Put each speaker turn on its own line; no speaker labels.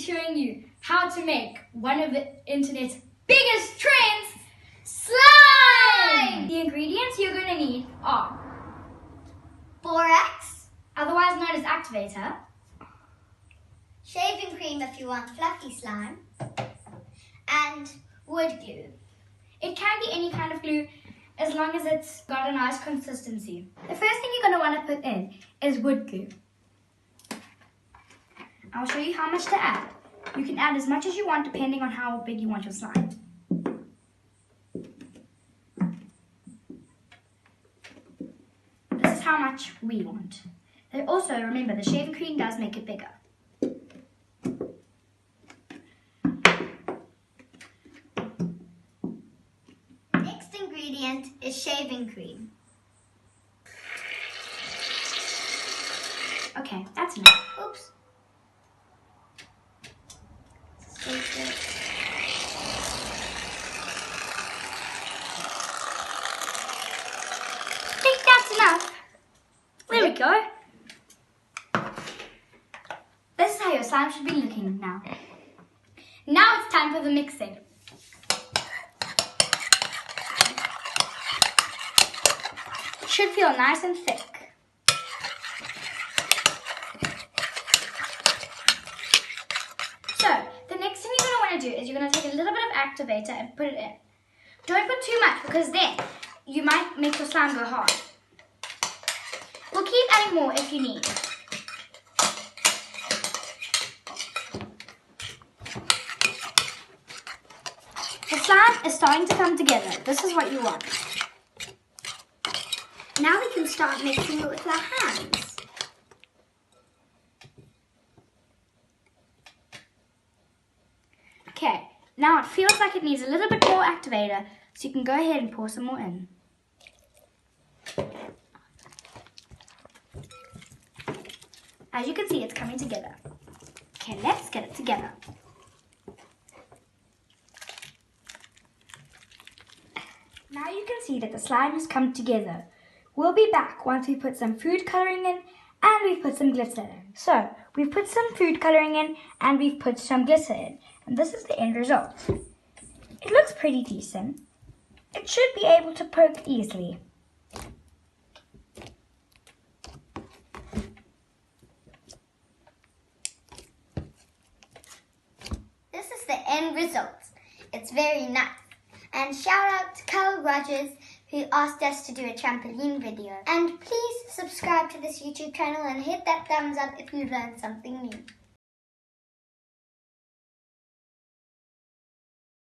showing you how to make one of the internet's biggest trends, slime! The ingredients you're going to need are
borax,
otherwise known as activator,
shaving cream if you want fluffy slime, and wood glue.
It can be any kind of glue as long as it's got a nice consistency. The first thing you're going to want to put in is wood glue. I'll show you how much to add. You can add as much as you want depending on how big you want your slime. This is how much we want. And also, remember, the shaving cream does make it bigger.
Next ingredient is shaving cream.
Okay, that's enough.
Oops.
I think that's enough. There we go. This is how your slime should be looking now. Now it's time for the mixing. It should feel nice and thick. So, the next thing you're going to want to do is you're going to take a little bit of activator and put it in. Don't put too much because then you might make your slime go hard. We'll keep adding more if you need. The slime is starting to come together. This is what you want.
Now we can start mixing it with our hands.
Okay, now it feels like it needs a little bit more activator, so you can go ahead and pour some more in. As you can see, it's coming together. Okay, let's get it together. Now you can see that the slime has come together. We'll be back once we put some food colouring in and we've put some glitter in. So, we've put some food colouring in and we've put some glitter in. And this is the end result. It looks pretty decent. It should be able to poke easily.
This is the end result. It's very nice. And shout out to Carl Rogers who asked us to do a trampoline video. And please subscribe to this YouTube channel and hit that thumbs up if you learned something new.